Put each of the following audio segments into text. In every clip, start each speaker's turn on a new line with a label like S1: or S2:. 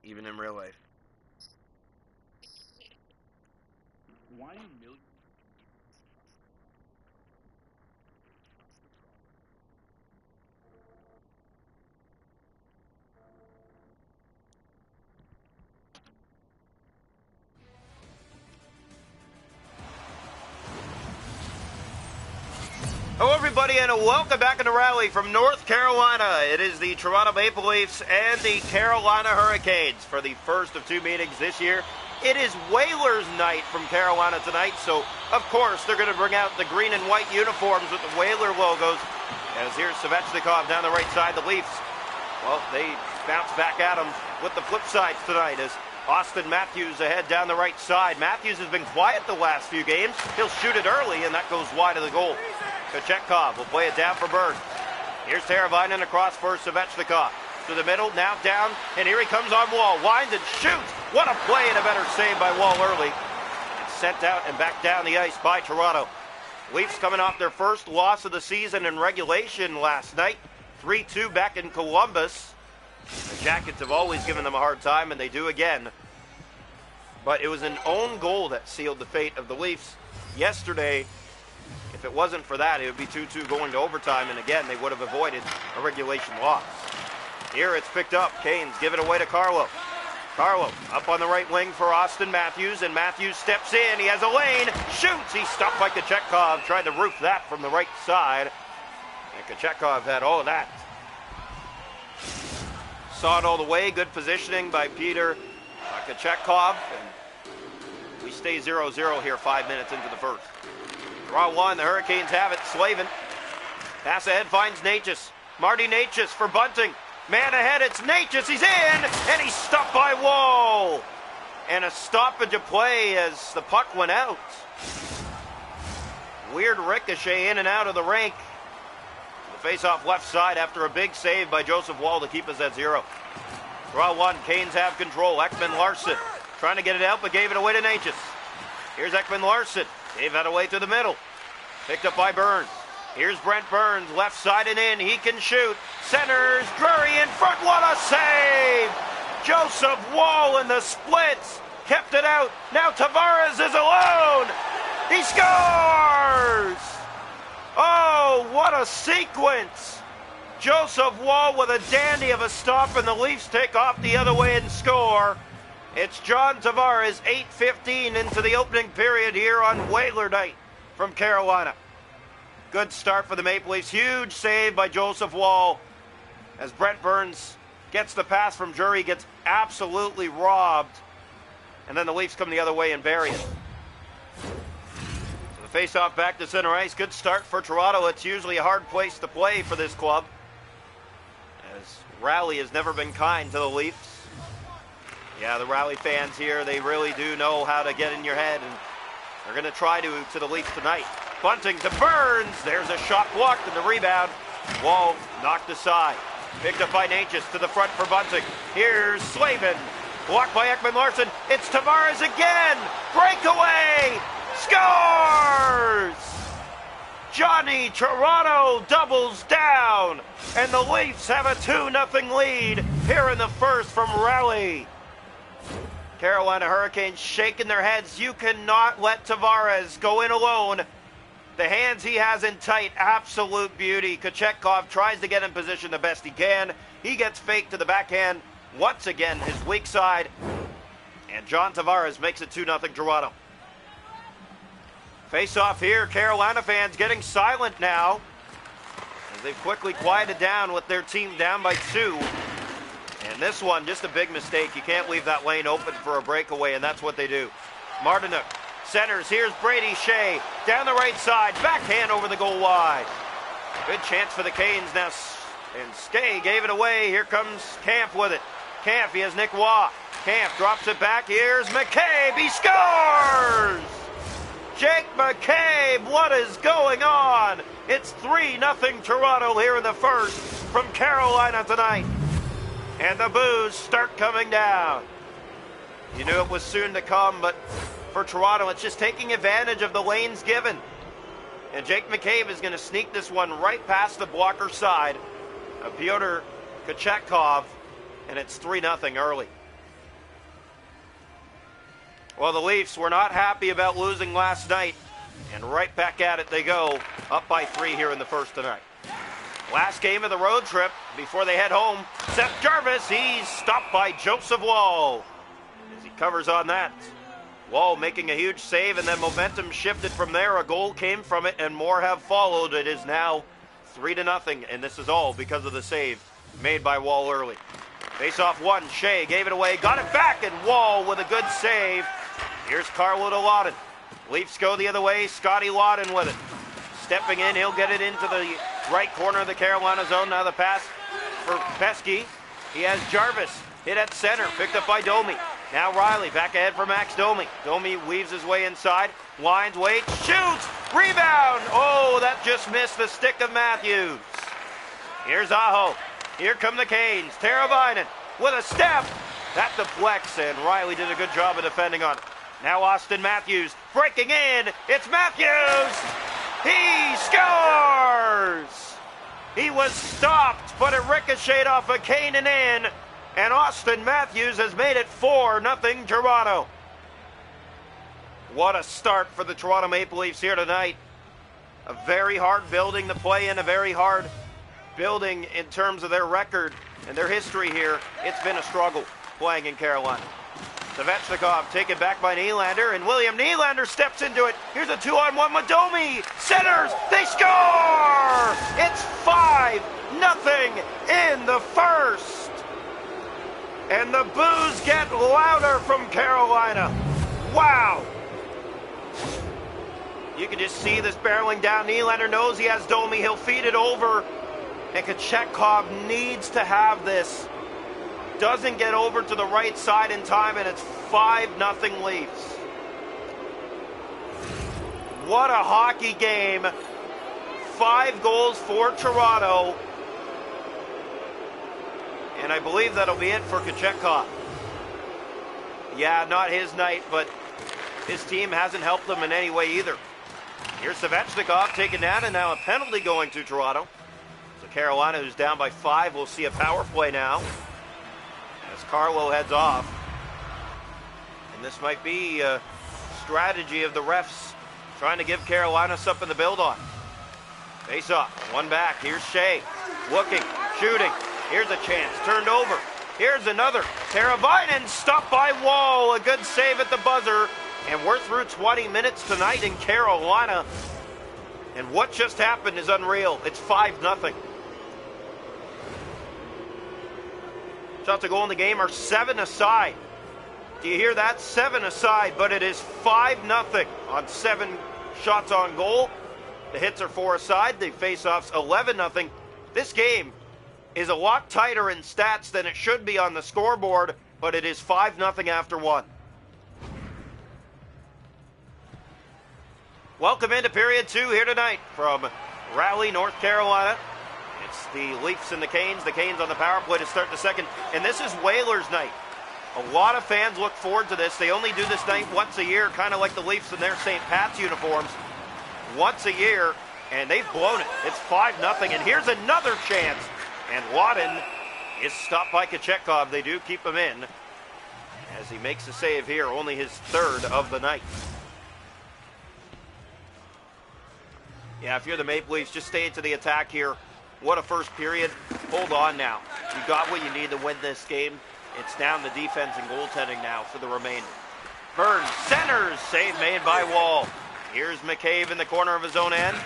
S1: even in real life.
S2: Why millions?
S1: Hello, everybody, and welcome back in the rally from North Carolina. It is the Toronto Maple Leafs and the Carolina Hurricanes for the first of two meetings this year. It is Whalers night from Carolina tonight, so of course they're going to bring out the green and white uniforms with the Whaler logos. As here's Svechnikov down the right side, the Leafs, well, they bounce back at them with the flip sides tonight as Austin Matthews ahead down the right side. Matthews has been quiet the last few games. He'll shoot it early, and that goes wide of the goal. Kochetkov will play it down for Berg. Here's Teravainen across for Svechnikov. To the middle, now down, and here he comes on Wall. Winds and shoots. What a play and a better save by Wall early. It's sent out and back down the ice by Toronto. Leafs coming off their first loss of the season in regulation last night. 3-2 back in Columbus. The Jackets have always given them a hard time, and they do again. But it was an own goal that sealed the fate of the Leafs yesterday. If it wasn't for that, it would be 2-2 going to overtime, and again, they would have avoided a regulation loss. Here it's picked up. Canes give it away to Carlo. Carlo up on the right wing for Austin Matthews, and Matthews steps in. He has a lane, shoots. He's stopped by Kochetkov, tried to roof that from the right side. And Kochetkov had all of that. Saw it all the way. Good positioning by Peter Kochetkov. And we stay 0-0 here 5 minutes into the first. Draw one, the Hurricanes have it. Slavin. Pass ahead finds Necas. Marty Necas for Bunting. Man ahead, it's Necas. He's in, and he's stopped by Wall. And a stoppage of play as the puck went out. Weird ricochet in and out of the rink. The face-off left side after a big save by Joseph Wall to keep us at 0. Draw one, Canes have control. Ekman-Larsson trying to get it out, but gave it away to Necas. Here's Ekman-Larsson. Gave that away to the middle. Picked up by Burns. Here's Brent Burns, left side and in. He can shoot. Centers, Drury in front. What a save! Joseph Wall in the splits. Kept it out. Now Tavares is alone. He scores! Oh, what a sequence. Joseph Wall with a dandy of a stop, and the Leafs take off the other way and score. It's John Tavares, 8:15 into the opening period here on Whaler night from Carolina. Good start for the Maple Leafs. Huge save by Joseph Wall as Brent Burns gets the pass from Drury, gets absolutely robbed. And then the Leafs come the other way and bury it. So the face-off back to center ice. Good start for Toronto. It's usually a hard place to play for this club, as Rally has never been kind to the Leafs. Yeah, the Rally fans here, they really do know how to get in your head, and they're going to try to the Leafs tonight. Bunting to Burns. There's a shot blocked and the rebound. Wall knocked aside. Picked up by Necas to the front for Bunting. Here's Slavin. Blocked by Ekman-Larsson. It's Tavares again. Breakaway. Scores! Johnny Toronto doubles down. And the Leafs have a 2-0 lead here in the first from Rally. Carolina Hurricanes shaking their heads. You cannot let Tavares go in alone. The hands he has in tight, absolute beauty. Kochetkov tries to get in position the best he can. He gets faked to the backhand. Once again, his weak side. And John Tavares makes it 2-0 Toronto. Face off here. Carolina fans getting silent now, as they've quickly quieted down with their team down by 2. And this one, just a big mistake. You can't leave that lane open for a breakaway, and that's what they do. Martinuk centers. Here's Brady Shea down the right side. Backhand over the goal wide. Good chance for the Canes now. And Skay gave it away. Here comes Camp with it. Camp, he has Nick Waugh. Camp drops it back. Here's McCabe. He scores! Jake McCabe, what is going on? It's 3-0 Toronto here in the first from Carolina tonight. And the boos start coming down. You knew it was soon to come, but for Toronto, it's just taking advantage of the lanes given. And Jake McCabe is going to sneak this one right past the blocker side of Pyotr Kochetkov, and it's 3-0 early. Well, the Leafs were not happy about losing last night, and right back at it they go, up by 3 here in the first tonight. Last game of the road trip before they head home, Seth Jarvis, he's stopped by Joseph Woll as he covers on that. Woll making a huge save, and then momentum shifted from there. A goal came from it, and more have followed. It is now 3-0, and this is all because of the save made by Woll early. Face-off one, Shea gave it away, got it back, and Woll with a good save. Here's Carlo to Lawton. Leafs go the other way, Scotty Lawton with it. Stepping in, he'll get it into the right corner of the Carolina zone. Now the pass for Pesky. He has Jarvis hit at center, picked up by Domi. Now Riley back ahead for Max Domi. Domi weaves his way inside, winds, waits, shoots, rebound. Oh, that just missed the stick of Matthews. Here's Aho. Here come the Canes. Teravainen with a step. That deflects, and Riley did a good job of defending on it. Now Austin Matthews breaking in. It's Matthews. He scores! He was stopped, but it ricocheted off of Kane and in, and Austin Matthews has made it 4-0 Toronto. What a start for the Toronto Maple Leafs here tonight. A very hard building to play in, a very hard building in terms of their record and their history here. It's been a struggle playing in Carolina. Svechnikov taken back by Nylander, and William Nylander steps into it. Here's a 2-on-1 with Domi. Centers, they score! It's 5-0 in the first. And the boos get louder from Carolina. Wow. You can just see this barreling down. Nylander knows he has Domi. He'll feed it over. And Kochetkov needs to have this. Doesn't get over to the right side in time, and it's 5-0 Leafs. What a hockey game. 5 goals for Toronto. And I believe that'll be it for Kochetkov. Yeah, not his night, but his team hasn't helped them in any way either. Here's Svechnikov taken down, and now a penalty going to Toronto. So Carolina, who's down by 5, will see a power play now as Carlo heads off. And this might be a strategy of the refs trying to give Carolina something to build on. Face off, one back. Here's Shea, looking, shooting. Here's a chance, turned over. Here's another. Teravainen stopped by Woll. A good save at the buzzer. And we're through 20 minutes tonight in Carolina. And what just happened is unreal. It's 5-0. Shots to goal in the game are 7 aside. Do you hear that? 7 aside, but it is 5-0 on 7 shots on goal. The hits are 4 aside. The face-offs 11-0. This game is a lot tighter in stats than it should be on the scoreboard, but it is 5-0 after 1. Welcome into period 2 here tonight from Raleigh, North Carolina. It's the Leafs and the Canes on the power play to start the second, and this is Whalers night. A lot of fans look forward to this. They only do this night once a year, kind of like the Leafs in their St. Pat's uniforms. Once a year, and they've blown it. It's 5-0, and here's another chance. And Lawton is stopped by Kochetkov. They do keep him in as he makes a save here, only his 3rd of the night. Yeah, if you're the Maple Leafs, just stay into the attack here. What a first period. Hold on now. You got what you need to win this game. It's down to defense and goaltending now for the remainder. Burns centers, save made by Woll. Here's McCabe in the corner of his own end.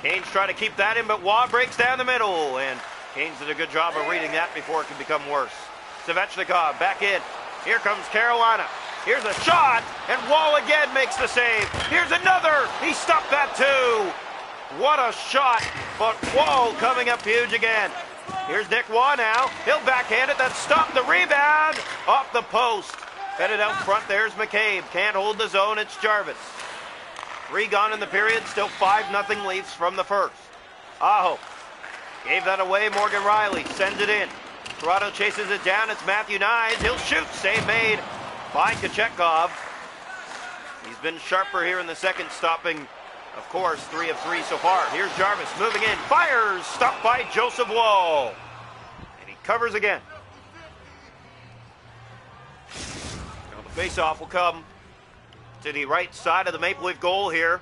S1: Canes try to keep that in, but Waugh breaks down the middle, and Canes did a good job of reading that before it could become worse. Svechnikov back in. Here comes Carolina. Here's a shot, and Woll again makes the save. Here's another. He stopped that too. What a shot, but Woll coming up huge again. Here's Nick Waugh now. He'll backhand it. That stopped the rebound off the post. Headed out front, there's McCabe. Can't hold the zone, it's Jarvis. 3 gone in the period, still 5-0 Leafs from the first. Aho gave that away, Morgan Riley sends it in. Toronto chases it down, it's Matthew Nyes. He'll shoot, save made by Kochetkov. He's been sharper here in the second, stopping, of course, 3 of 3 so far. Here's Jarvis moving in, fires, stopped by Joseph Woll. And he covers again. Now the face-off will come to the right side of the Maple Leaf goal here.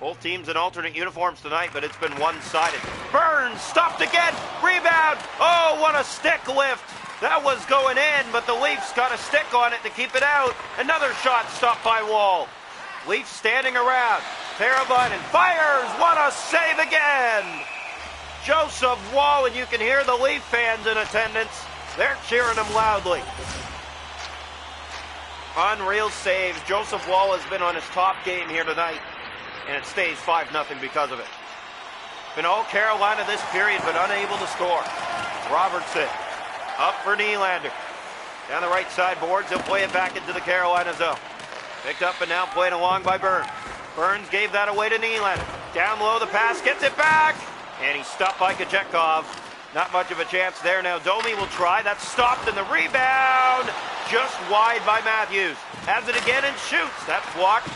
S1: Both teams in alternate uniforms tonight, but it's been one-sided. Burns stopped again. Rebound. Oh, what a stick lift. That was going in, but the Leafs got a stick on it to keep it out. Another shot stopped by Wall. Leafs standing around. Teravainen fires. What a save again. Joseph Wall, and you can hear the Leaf fans in attendance. They're cheering him loudly. Unreal saves. Joseph Wall has been on his top game here tonight, and it stays 5-0 because of it. Been all Carolina this period, but unable to score. Robertson up for Nylander. Down the right side boards, he'll play it back into the Carolina zone. Picked up and now played along by Burns. Burns gave that away to Nylander. Down low, the pass, gets it back, and he's stopped by Kochetkov. Not much of a chance there. Now Domi will try. That's stopped, and the rebound just wide by Matthews. Has it again and shoots. That's blocked.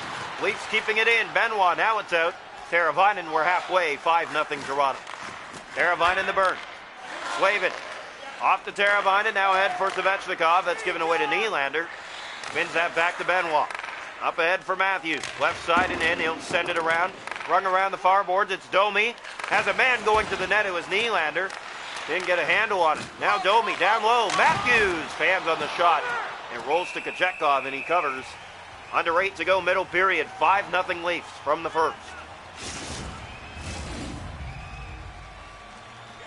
S1: Leafs keeping it in. Benoit, now it's out. Teravainen, we're halfway. 5-0 Toronto. Teravainen the burn. Slavin off to Teravainen. Now ahead for Svechnikov. That's given away to Nylander. Spins that back to Benoit. Up ahead for Matthews. Left side and in. He'll send it around. Rung around the far boards. It's Domi. Has a man going to the net. It was Nylander. Didn't get a handle on it. Now Domi down low. Matthews fans on the shot. It rolls to Kochetkov and he covers. Under 8 to go, middle period. 5-0 Leafs from the first.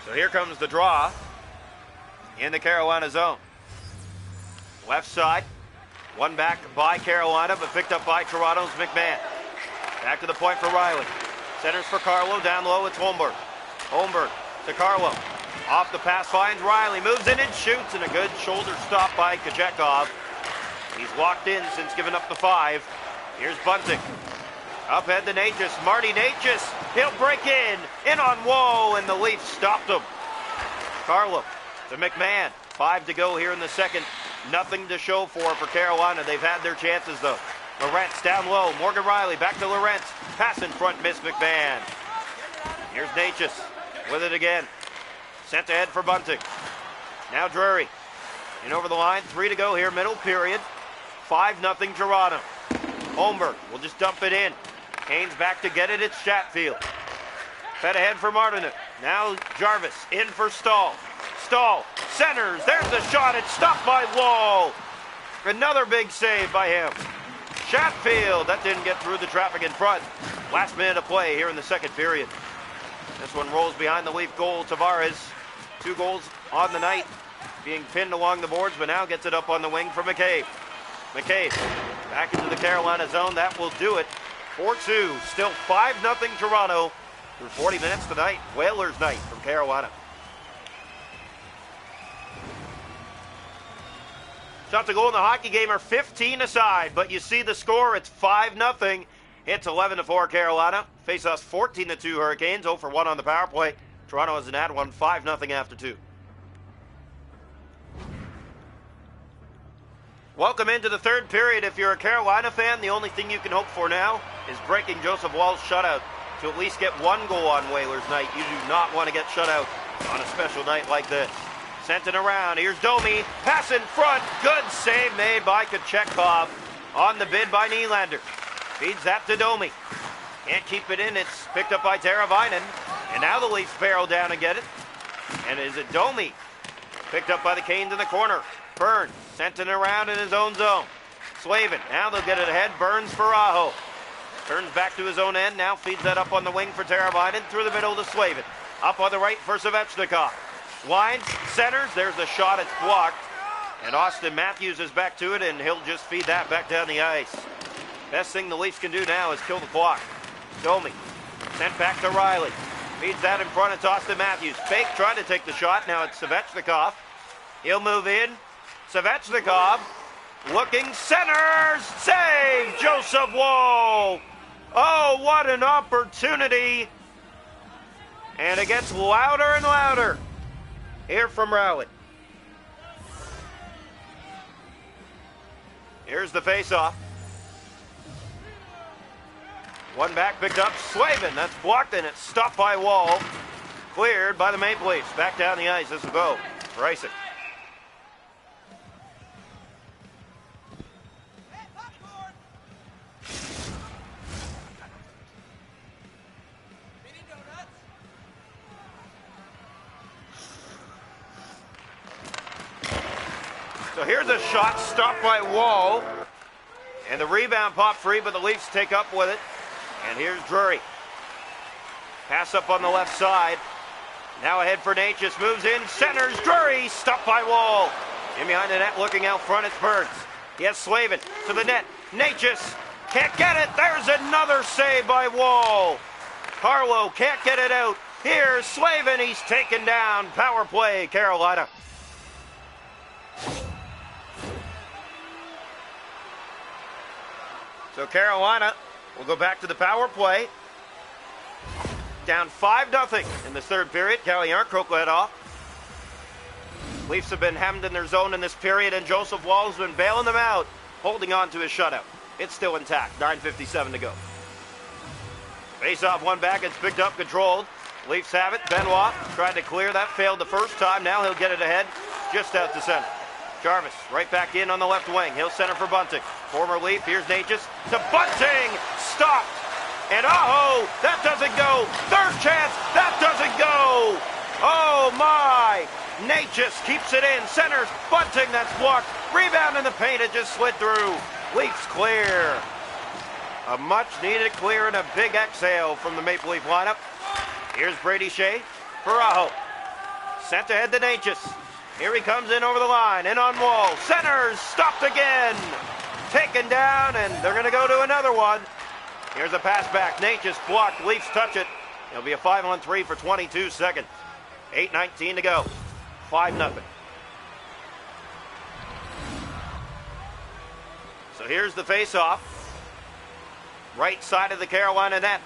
S1: So here comes the draw in the Carolina zone. Left side. One back by Carolina, but picked up by Toronto's McMahon. Back to the point for Riley. Centers for Carlo. Down low, it's Holmberg. Holmberg to Carlo. Off the pass, finds Riley. Moves in and shoots, and a good shoulder stop by Kochetkov. He's locked in since giving up the 5. Here's Bunting. Up ahead to Natchez. Marty Natchez. He'll break in. In on Whoa, and the Leafs stopped him. Carlo to McMahon. 5 to go here in the second. Nothing to show for Carolina. They've had their chances, though. Lorentz down low. Morgan Riley back to Lorentz. Pass in front, miss McMahon. Here's Natchez with it again. Sent ahead for Bunting. Now Drury. In over the line. 3 to go here, middle period. 5-0 Toronto. Holmberg will just dump it in. Kane's back to get it. It's Chatfield. Fed ahead for Martineau. Now Jarvis in for Stahl. Stahl centers. There's the shot. It's stopped by Wall. Another big save by him. Chatfield. That didn't get through the traffic in front. Last minute of play here in the second period. This one rolls behind the Leaf goal. Tavares. 2 goals on the night. Being pinned along the boards, but now gets it up on the wing for McCabe. McCabe back into the Carolina zone. That will do it. 4-2. Still 5-0 Toronto through 40 minutes tonight. Whalers night from Carolina. Shots to goal in the hockey game are 15 aside, but you see the score. It's 5-0. It's 11-4 Carolina. Face-offs 14-2 Hurricanes. 0 for 1 on the power play. Toronto has an ad one. 5-0 after 2. Welcome into the third period. If you're a Carolina fan, the only thing you can hope for now is breaking Joseph Wall's shutout to at least get 1 goal on Whalers night. You do not want to get shut out on a special night like this. Sent it around. Here's Domi. Pass in front. Good save made by Kochetkov on the bid by Nylander. Feeds that to Domi. Can't keep it in. It's picked up by Teravainen. And now the Leafs barrel down and get it. And is it Domi? Picked up by the Canes in the corner. Burns sent it around in his own zone. Slavin. Now they'll get it ahead. Burns for Aho. Turns back to his own end. Now feeds that up on the wing for Teravainen. Through the middle to Slavin. Up on the right for Svechnikov. Winds, centers. There's the shot. It's blocked. And Austin Matthews is back to it, and he'll just feed that back down the ice. Best thing the Leafs can do now is kill the clock. Domi sent back to Riley. Feeds that in front. It's Austin Matthews. Fake trying to take the shot. Now it's Svechnikov. He'll move in. Svechnikov looking, centers, save, Joseph Wall. Oh, what an opportunity. And it gets louder and louder. Here from Rowley. Here's the face-off. One back picked up, Slavin. That's blocked and it's stopped by Wall. Cleared by the Maple Leafs. Back down the ice. This will go for Isaac. So here's a shot stopped by Wall. And the rebound popped free, but the Leafs take up with it. And here's Drury. Pass up on the left side. Now ahead for Natchez. Moves in. Centers. Drury. Stopped by Wall. In behind the net, looking out front, it's Burns. He has Slavin to the net. Natchez can't get it. There's another save by Wall. Carlo can't get it out. Here's Slavin. He's taken down. Power play, Carolina. So Carolina will go back to the power play. Down 5-0 in this third period. Calle Yarncroke led off. Leafs have been hemmed in their zone in this period, and Joseph Wall's been bailing them out, holding on to his shutout. It's still intact. 9:57 to go. Face-off one back. It's picked up, controlled. Leafs have it. Benoit tried to clear. That failed the first time. Now he'll get it ahead, just out to center. Jarvis right back in on the left wing. He'll center for Bunting. Former Leaf. Here's Natchez to Bunting. Stopped. And Aho, that doesn't go. Third chance. That doesn't go. Oh my. Natchez keeps it in. Centers. Bunting, that's blocked. Rebound in the paint. It just slid through. Leafs clear. A much-needed clear and a big exhale from the Maple Leaf lineup. Here's Brady Shea for Aho. Sent ahead to Natchez. Here he comes in over the line. In on Wall. Centers. Stopped again. Taken down, and they're going to go to another one. Here's a pass back. Natchez blocked. Leafs touch it. It'll be a 5-on-3 for 22 seconds. 8:19 to go. 5-0. So here's the face-off. Right side of the Carolina net.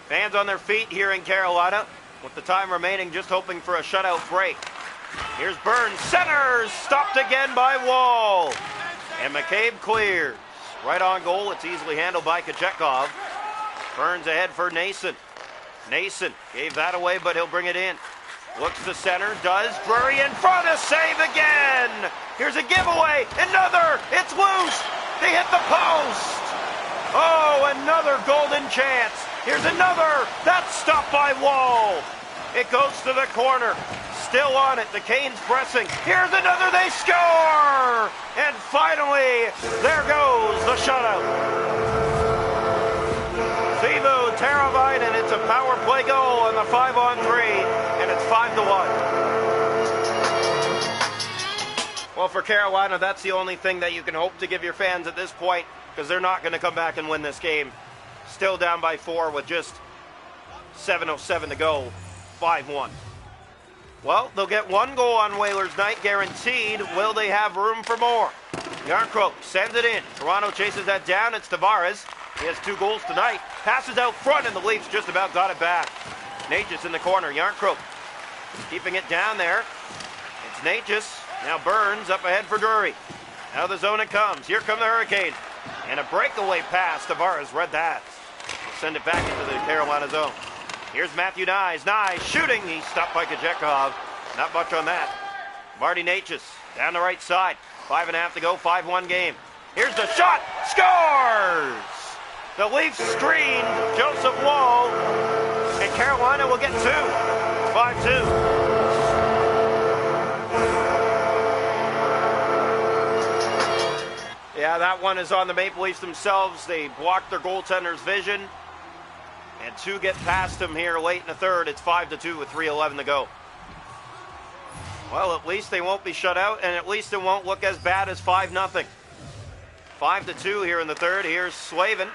S1: Fans on their feet here in Carolina, with the time remaining, just hoping for a shutout break. Here's Burns. Centers. Stopped again by Wall. And McCabe clears. Right on goal. It's easily handled by Kochetkov. Burns ahead for Nason. Nason gave that away, but he'll bring it in. Looks to center. Does. Drury in front. A save again. Here's a giveaway. Another. It's loose. They hit the post. Oh, another golden chance. Here's another. That's stopped by Wall. It goes to the corner. Still on it. The Canes pressing. Here's another. They score. And finally, there goes the shutout. Sivu Teravainen. It's a power play goal on the 5-on-3, and it's 5-1. Well, for Carolina, that's the only thing that you can hope to give your fans at this point, because they're not going to come back and win this game. Still down by 4 with just 7:07 to go. 5-1. Well, they'll get one goal on Whalers night, guaranteed. Will they have room for more? Yarncroke sends it in. Toronto chases that down. It's Tavares. He has 2 goals tonight. Passes out front, and the Leafs just about got it back. Natchez in the corner. Yarncroke keeping it down there. It's Natchez. Now Burns up ahead for Drury. Out of the zone it comes. Here come the Hurricanes. And a breakaway pass. Tavares read that. Send it back into the Carolina zone. Here's Matthew Nyes. Nyes shooting. He's stopped by Kochetkov. Not much on that. Marty Natchez down the right side. 5.5 to go. 5-1 game. Here's the shot. Scores! The Leafs screened Joseph Wall. And Carolina will get 2. 5-2. Yeah, that one is on the Maple Leafs themselves. They blocked their goaltender's vision. And 2 get past him here late in the third. It's 5-2 with 3:11 to go. Well, at least they won't be shut out, and at least it won't look as bad as 5-0. 5-2 here in the third. Here's Slavin.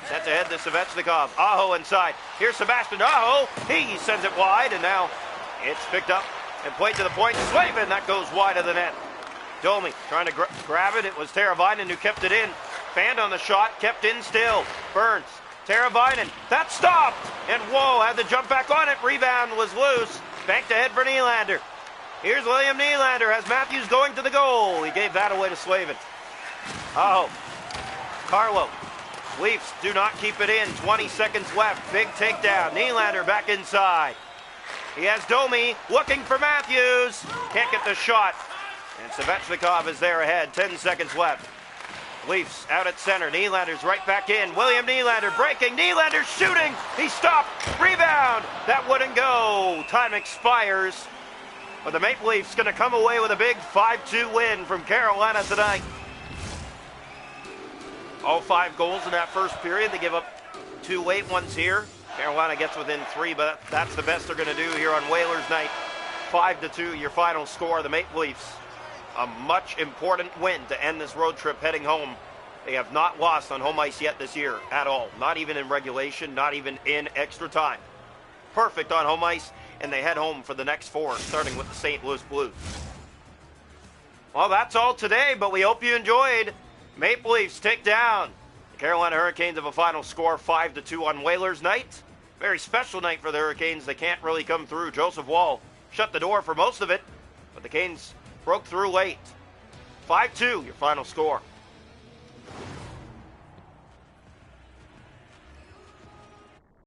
S1: Sent ahead to Svechnikov. Aho inside. Here's Sebastian Aho. He sends it wide, and now it's picked up and played to the point. Slavin, that goes wide of the net. Domi trying to grab it. It was Teravainen who kept it in. Fanned on the shot, kept in still. Burns. Teravainen, that stopped, and Wall had to jump back on it. Rebound was loose. Banked ahead for Nylander. Here's William Nylander, has Matthews going to the goal. He gave that away to Slavin. Oh, Carlo. Leafs do not keep it in. 20 seconds left. Big takedown. Nylander back inside. He has Domi looking for Matthews. Can't get the shot. And Svechnikov is there ahead. 10 seconds left. Leafs out at center. Nylander's right back in. William Nylander breaking. Nylander shooting. He stopped. Rebound. That wouldn't go. Time expires. But the Maple Leafs going to come away with a big 5-2 win from Carolina tonight. All 5 goals in that first period. They give up 2 late ones here. Carolina gets within 3, but that's the best they're going to do here on Whalers night. 5-2, your final score. The Maple Leafs, a much important win to end this road trip heading home. They have not lost on home ice yet this year at all. Not even in regulation, not even in extra time. Perfect on home ice, and they head home for the next 4, starting with the St. Louis Blues. Well, that's all today, but we hope you enjoyed. Maple Leafs take down the Carolina Hurricanes of a final score 5-2 on Whalers night. Very special night for the Hurricanes. They can't really come through. Joseph Woll shut the door for most of it, but the Canes broke through late. 5-2, your final score.